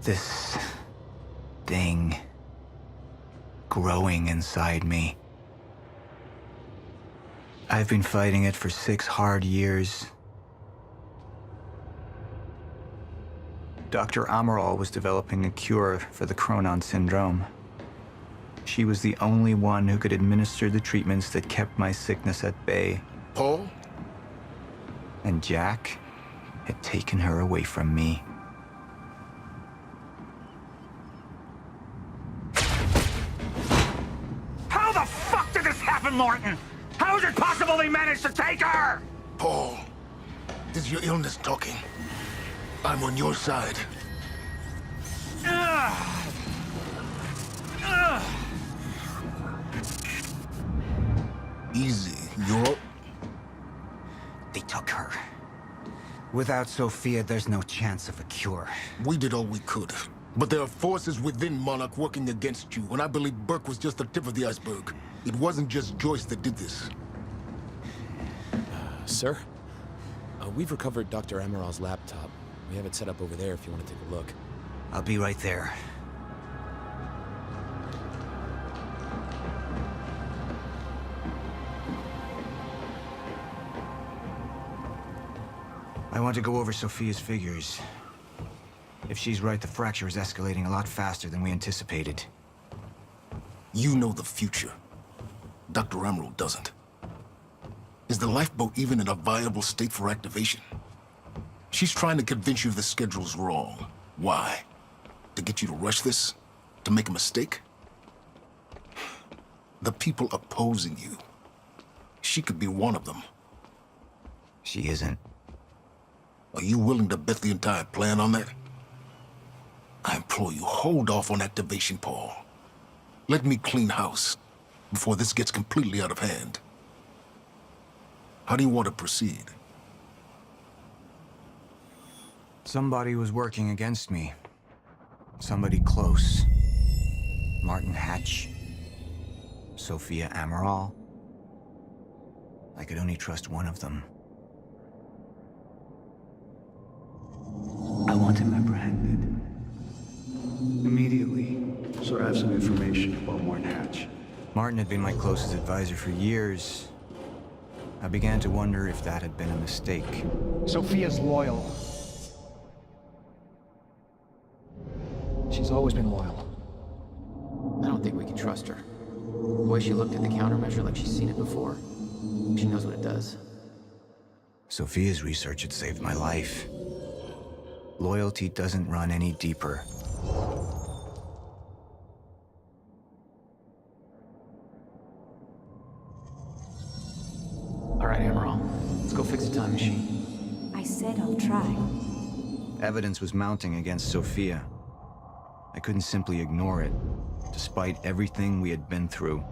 This thing growing inside me. I've been fighting it for 6 hard years. Dr. Amaral was developing a cure for the Chronon syndrome. She was the only one who could administer the treatments that kept my sickness at bay. Paul? And Jack had taken her away from me. How the fuck did this happen, Morton? How is it possible they managed to take her? Paul, this is your illness talking. I'm on your side. Easy, you're... They took her. Without Sophia, there's no chance of a cure. We did all we could. But there are forces within Monarch working against you, and I believe Burke was just the tip of the iceberg. It wasn't just Joyce that did this. Sir? We've recovered Dr. Amaral's laptop. We have it set up over there if you want to take a look. I'll be right there. I want to go over Sophia's figures. If she's right, the fracture is escalating a lot faster than we anticipated. You know the future. Dr. Amaral doesn't. Is the lifeboat even in a viable state for activation? She's trying to convince you the schedule's wrong. Why? To get you to rush this? To make a mistake? The people opposing you. She could be one of them. She isn't. Are you willing to bet the entire plan on that? I implore you, hold off on activation, Paul. Let me clean house before this gets completely out of hand. How do you want to proceed? Somebody was working against me. Somebody close. Martin Hatch. Sophia Amaral. I could only trust one of them. I want him apprehended. Immediately. Sir, I have some information about Martin Hatch. Martin had been my closest advisor for years. I began to wonder if that had been a mistake. Sophia's loyal. She's always been loyal. I don't think we can trust her. The way she looked at the countermeasure like she's seen it before. She knows what it does. Sophia's research had saved my life. Loyalty doesn't run any deeper. All right, Amaral. Let's go fix the time machine. I said I'll try. Evidence was mounting against Sophia. I couldn't simply ignore it, despite everything we had been through.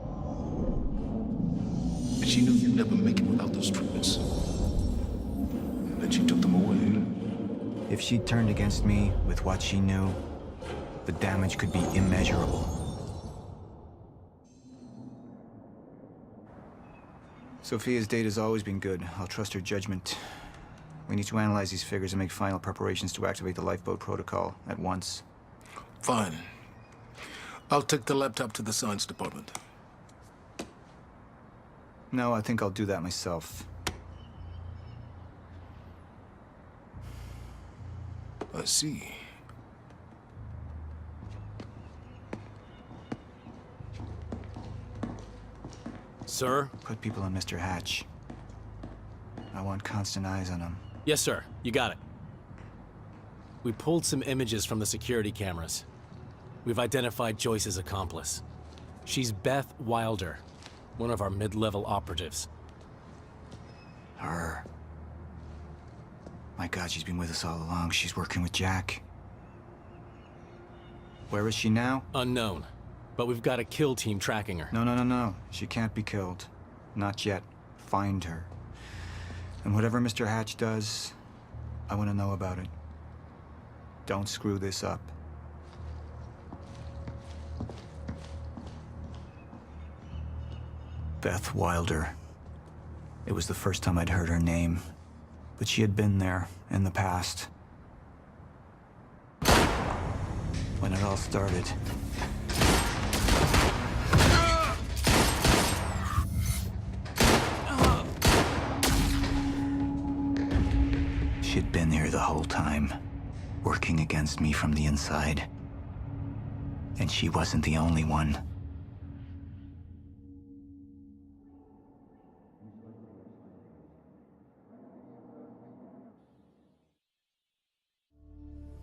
And she knew you'd never make it without those treatments. And then she took them away. If she turned against me with what she knew, the damage could be immeasurable. Sophia's data's always been good. I'll trust her judgment. We need to analyze these figures and make final preparations to activate the lifeboat protocol at once. Fine. I'll take the laptop to the science department. No, I think I'll do that myself. I see. Sir? Put people on Mr. Hatch. I want constant eyes on him. Yes, sir. You got it. We pulled some images from the security cameras. We've identified Joyce's accomplice. She's Beth Wilder, one of our mid-level operatives. Her. My God, she's been with us all along. She's working with Jack. Where is she now? Unknown. But we've got a kill team tracking her. No. She can't be killed. Not yet. Find her. And whatever Mr. Hatch does, I want to know about it. Don't screw this up. Beth Wilder. It was the first time I'd heard her name, but she had been there in the past. when it all started. She'd been here the whole time, working against me from the inside. And she wasn't the only one.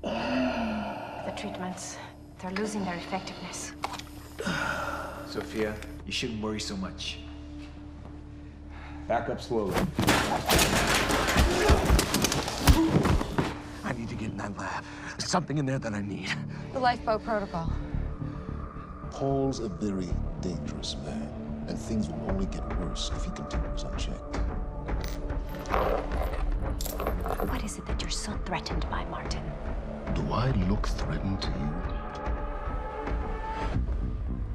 The treatments, they're losing their effectiveness. Sophia, you shouldn't worry so much. Back up slowly. I need to get in that lab. There's something in there that I need. The lifeboat protocol. Paul's a very dangerous man, and things will only get worse if he continues unchecked. What is it that you're so threatened by, Martin? Do I look threatened to you?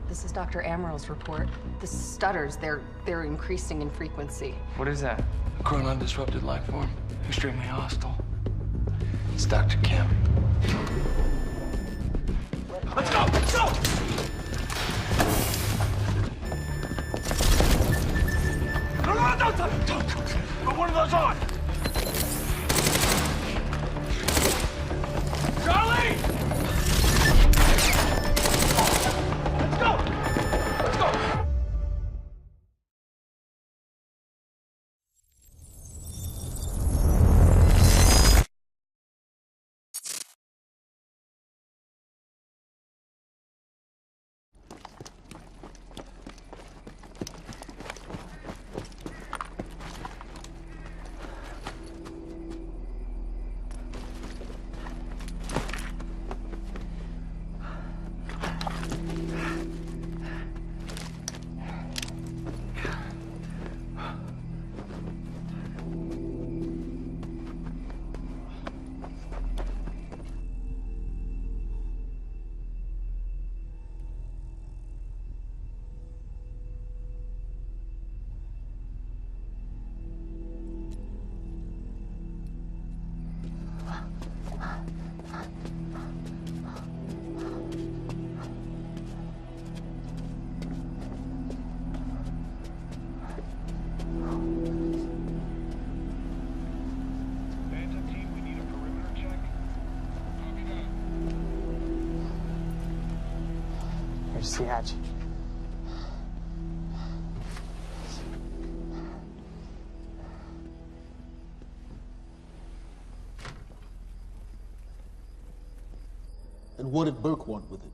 This is Dr. Amaril's report. The stutters, they're increasing in frequency. What is that? A chronon-disrupted life form. Extremely hostile. It's Dr. Kim. Let's go! Let's go! No, don't! Put one of those on! Charlie! Let's go! Let's go! Here's the hatch. And what did Burke want with it?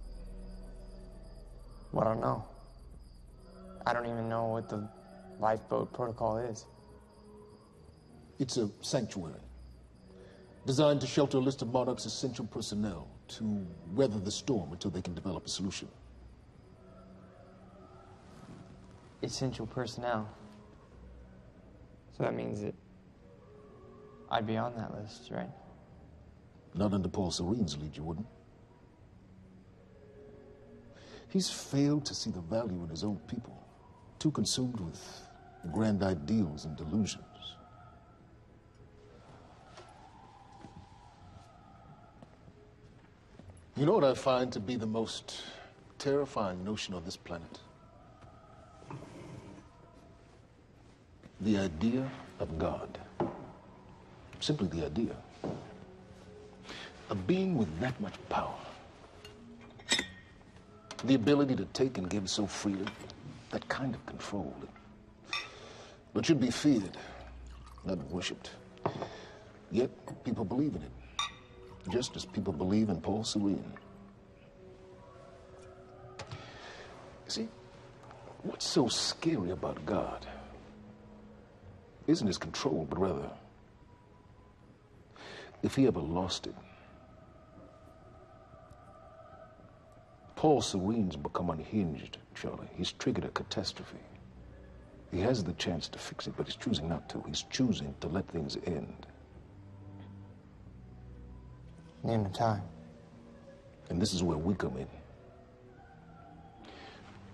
Well, I don't know. I don't even know what the lifeboat protocol is. It's a sanctuary, designed to shelter a list of Monarch's essential personnel to weather the storm until they can develop a solution. Essential personnel. So that means that I'd be on that list, right? Not under Paul Serene's lead, you wouldn't. He's failed to see the value in his own people, too consumed with grand ideals and delusions. You know what I find to be the most terrifying notion on this planet? The idea of God. Simply the idea. A being with that much power. The ability to take and give so freely. That kind of control. But should be feared, not worshipped. Yet, people believe in it. Just as people believe in Paul Serene. See, what's so scary about God isn't his control, but rather, if he ever lost it. Paul Serene's become unhinged, Charlie. He's triggered a catastrophe. He has the chance to fix it, but he's choosing not to. He's choosing to let things end. The end of time. And this is where we come in.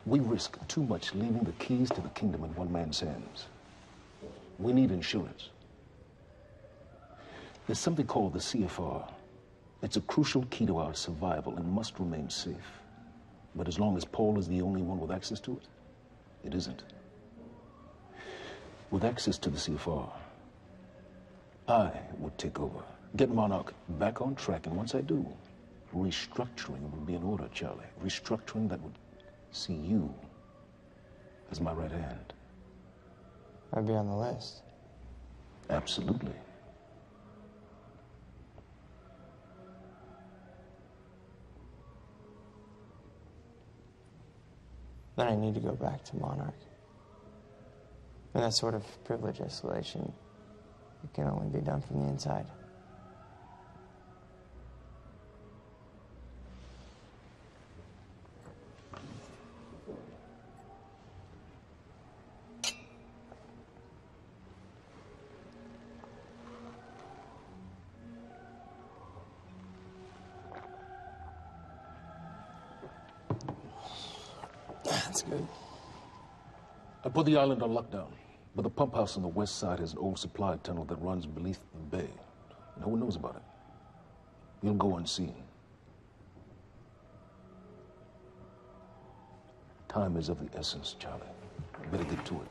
We risk too much leaving the keys to the kingdom in one man's hands. We need insurance. There's something called the CFR, It's a crucial key to our survival and must remain safe. But as long as Paul is the only one with access to it, it isn't. With access to the CFR, I would take over, get Monarch back on track, and once I do, restructuring would be in order, Charlie. Restructuring that would see you as my right hand. I'd be on the list. Absolutely. Then I need to go back to Monarch. And that sort of privilege isolation, it can only be done from the inside. That's good. I put the island on lockdown, but the pump house on the west side has an old supply tunnel that runs beneath the bay. No one knows about it. You'll go unseen. Time is of the essence, Charlie. Better get to it.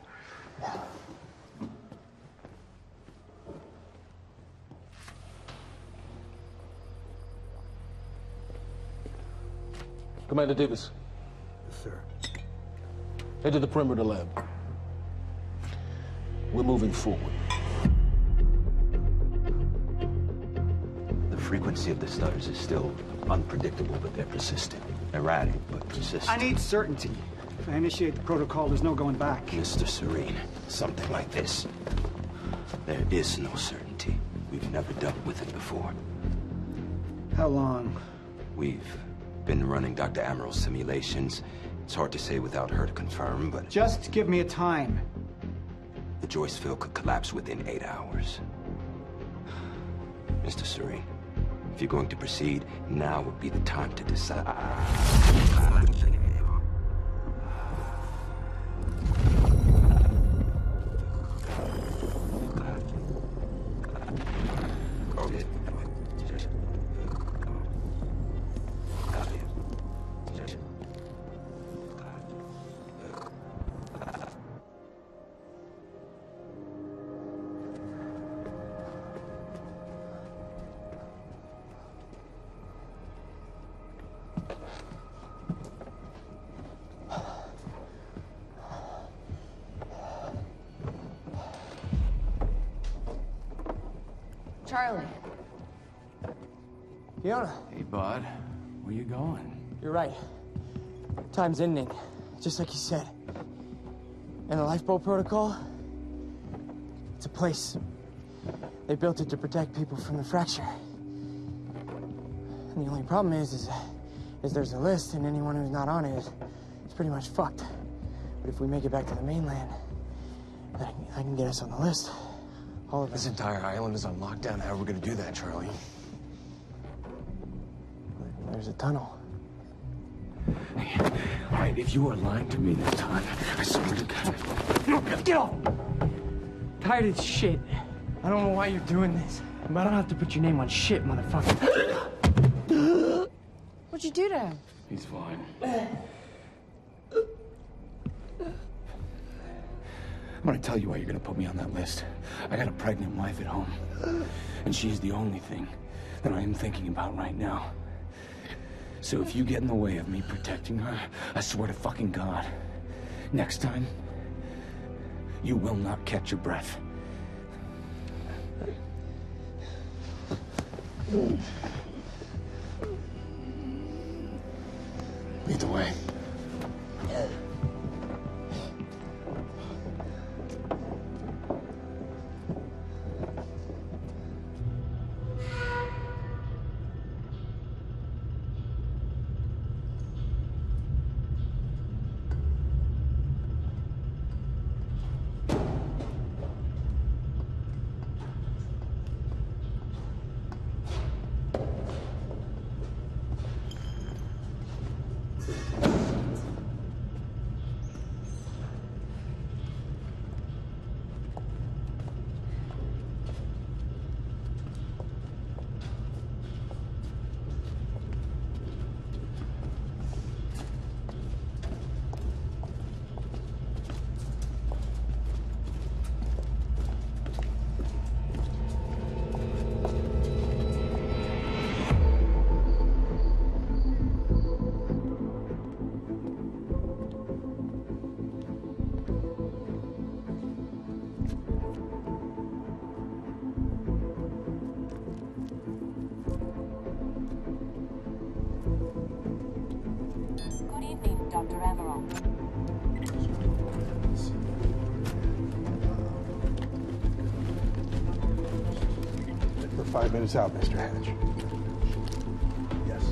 Commander Davis. Yes, sir. Head to the perimeter lab. We're moving forward. The frequency of the stutters is still unpredictable, but they're persistent. Erratic, but persistent. I need certainty. If I initiate the protocol, there's no going back. Mr. Serene, something like this. There is no certainty. We've never dealt with it before. How long? We've been running Dr. Amaril's simulations. It's hard to say without her to confirm, but... Just give me a time. The Joyce field could collapse within 8 hours. Mr. Serene, if you're going to proceed, now would be the time to decide. Charlie. Fiona. Hey, bud. Where you going? You're right. Time's ending, just like you said. And the lifeboat protocol? It's a place. They built it to protect people from the fracture. And the only problem is there's a list, and anyone who's not on it is pretty much fucked. But if we make it back to the mainland, I can get us on the list. All of This entire island is on lockdown. How are we gonna do that, Charlie? There's a tunnel. All right, if you are lying to me this time, I swear to God. Get off! Tired of this shit. I don't know why you're doing this, but I don't have to put your name on shit, motherfucker. What'd you do to him? He's fine. I'm gonna tell you why you're gonna put me on that list. I got a pregnant wife at home, and she's the only thing that I am thinking about right now. So if you get in the way of me protecting her, I swear to fucking God, next time, you will not catch your breath. Lead the way. 5 minutes out, Mr. Hatch. Yes.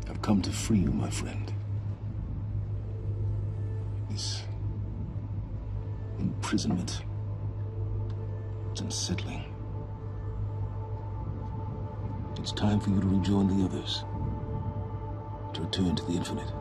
I've come to free you, my friend. This imprisonment, it's unsettling. It's time for you to rejoin the others, to return to the infinite.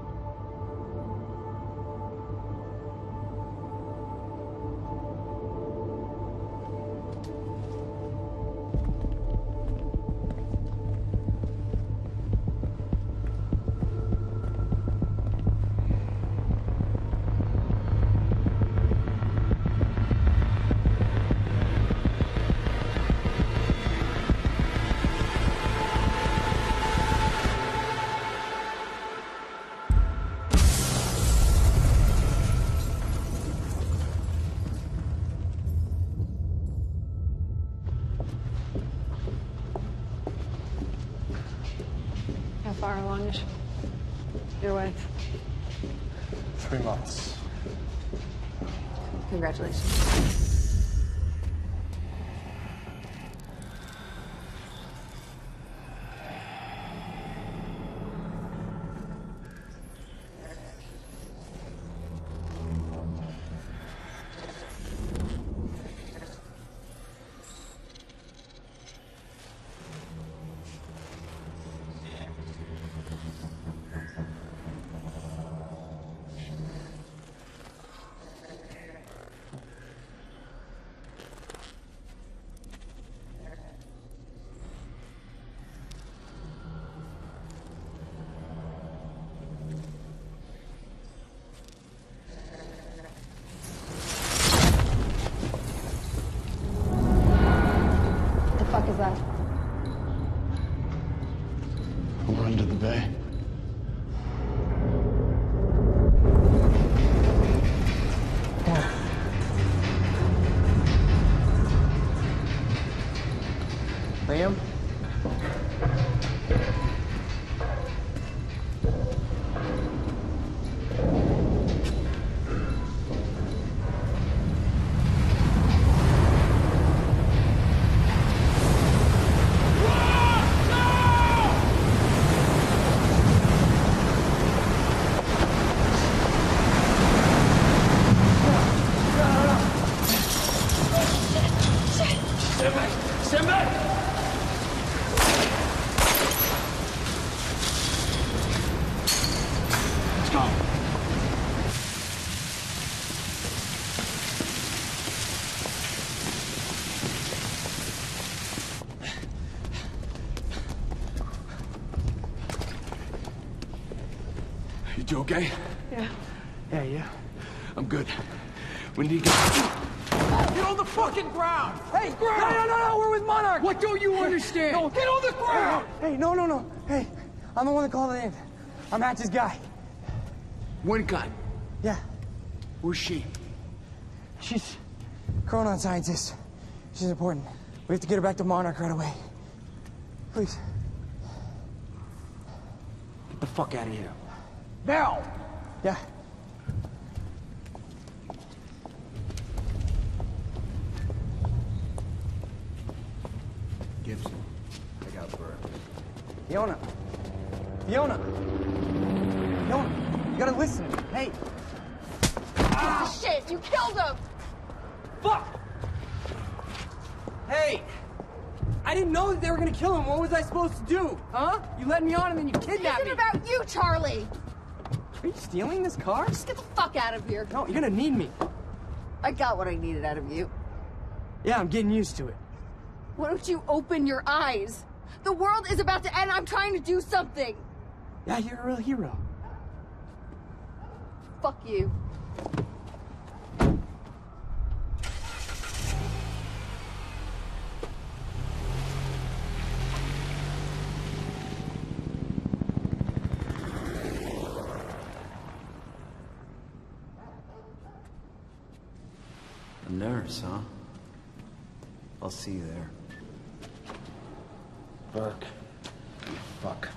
How far along is your wife? 3 months. Congratulations. What the fuck is that? We're under the bay. Liam? Stand back! Let's go. You two okay? Yeah. Yeah. I'm good. We need to get on the fucking ground! Hey, no, we're with Monarch! What don't you understand? No, Get on the ground! Hey, no. Hey, I'm the one that called it in. I'm Hatch's guy. Wincott, Yeah, where's she? she's Chronon scientist. She's important. We have to get her back to Monarch right away. Please. Get the fuck out of here. Now! Yeah. Gibson, look out for her. Fiona, you gotta listen to me. Hey. Shit, you killed him! Fuck! Hey! I didn't know that they were gonna kill him. What was I supposed to do? Huh? You led me on and then you kidnapped me. It's about you, Charlie! Are you stealing this car? Just get the fuck out of here. No, you're gonna need me. I got what I needed out of you. Yeah, I'm getting used to it. Why don't you open your eyes? The world is about to end. I'm trying to do something. Yeah, you're a real hero. Fuck you. Mars, huh? I'll see you there. Burke. You fuck.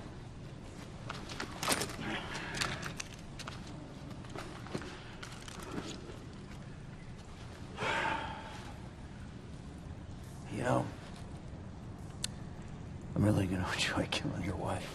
You know, I'm really gonna enjoy killing your wife.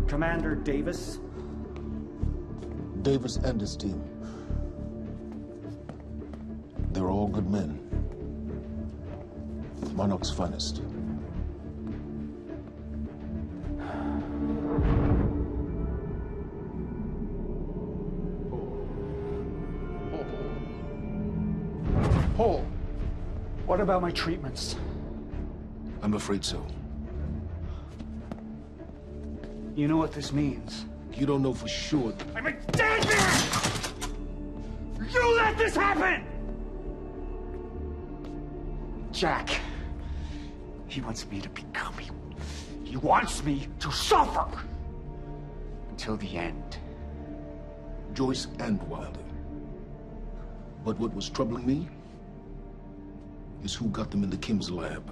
Commander Davis? Davis and his team. They're all good men. Monarch's finest. Paul, what about my treatments? I'm afraid so. You know what this means? You don't know for sure. I'm a dead man! You let this happen! Jack. He wants me to become you. He wants me to suffer. Until the end. Joyce and Wilder. But what was troubling me is who got them into Kim's lab.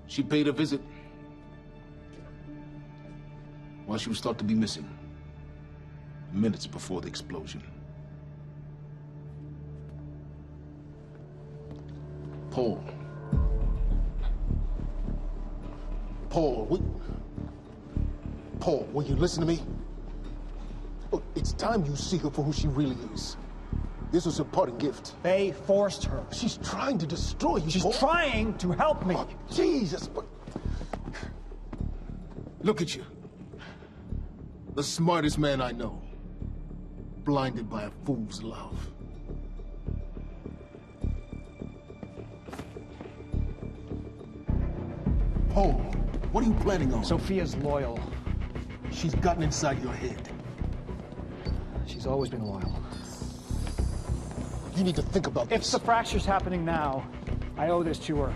She paid a visit while she was thought to be missing, minutes before the explosion. Paul, will you listen to me? Look, it's time you see her for who she really is. This was a parting gift. They forced her. She's trying to destroy you, She's Paul. trying to help me. Oh, Jesus, but... Look at you. The smartest man I know. Blinded by a fool's love. Paul, what are you planning on? Sophia's loyal. She's gotten inside your head. She's always been loyal. You need to think about If this. the fracture's happening now, I owe this to her.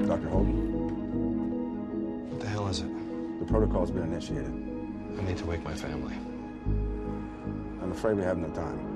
Dr. Hogan, What the hell is it? the protocol's been initiated. I need to wake my family. I'm afraid we have no time.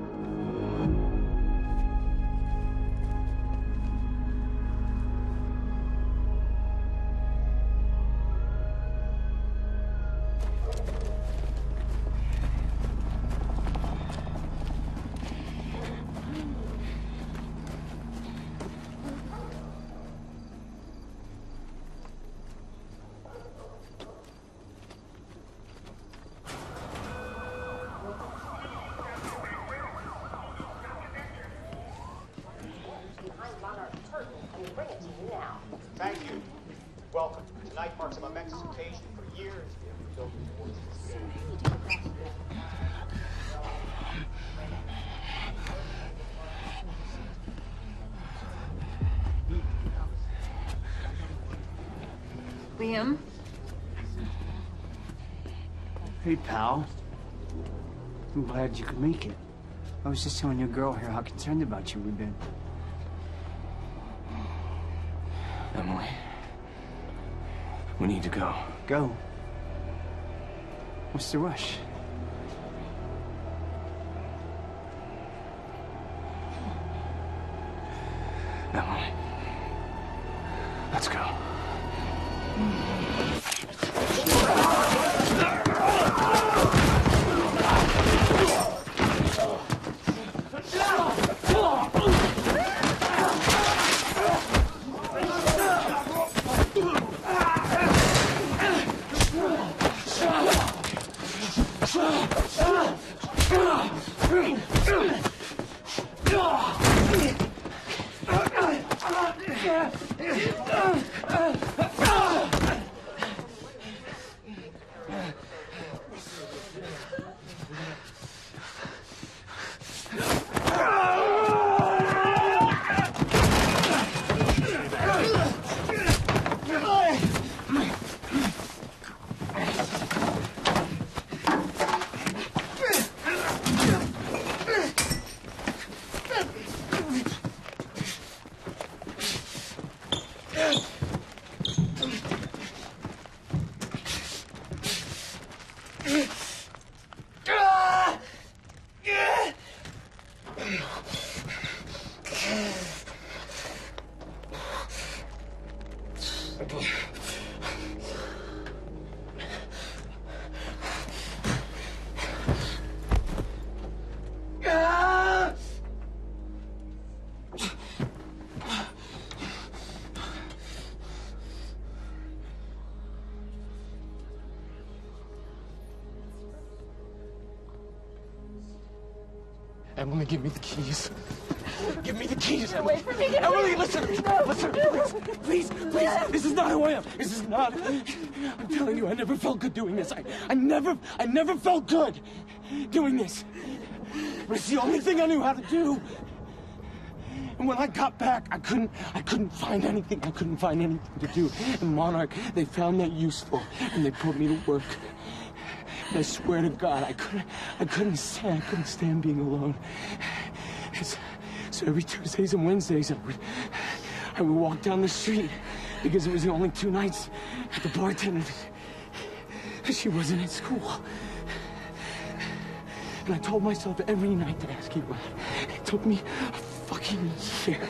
night marks a momentous occasion. For years, we have been building towards this day. Liam? Hey, pal. I'm glad you could make it. I was just telling your girl here how concerned about you we've been. Emily, we need to go. Go. What's the rush? Emily, let's go. Emily, give me the keys. Give me the keys, Get away Emily. from me. Get Emily, away. listen. No. Listen, please. This is not who I am. This is not. I'm telling you, I never felt good doing this. I never felt good doing this. But it's the only thing I knew how to do. And when I got back, I couldn't find anything. I couldn't find anything to do. And Monarch, they found that useful, and they put me to work. And I swear to God, I couldn't stand being alone. So every Tuesdays and Wednesdays, I would walk down the street because it was the only 2 nights at the bartender. She wasn't at school. And I told myself every night to ask you out. It took me a fucking year.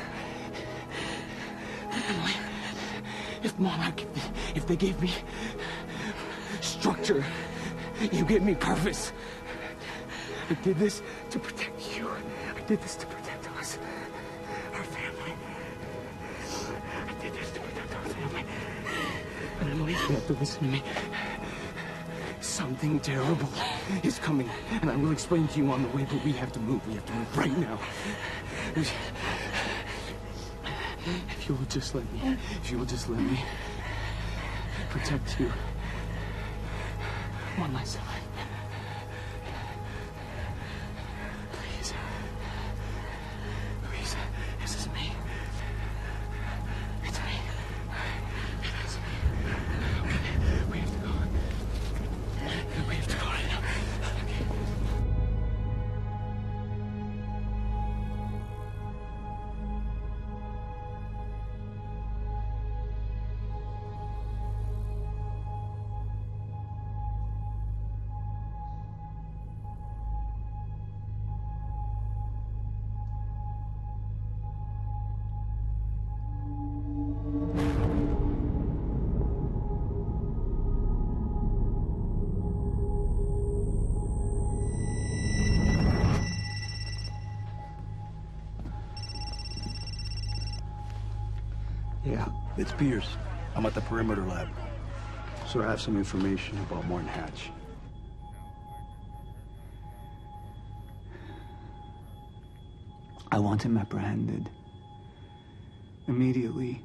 Emily, if Monarch, if they gave me structure, you gave me purpose. I did this to protect you. I did this to protect us, our family. I did this to protect our family. And Emily, you have to listen to me. Something terrible is coming, and I will explain to you on the way, but we have to move. We have to move right now. If you will just let me protect you one last time. Please. Please. This is me. It's me. It is me. Okay. We have to go. We have to go right now. Okay. Yeah, it's Pierce. I'm at the perimeter lab. So I have some information about Martin Hatch. I want him apprehended. Immediately.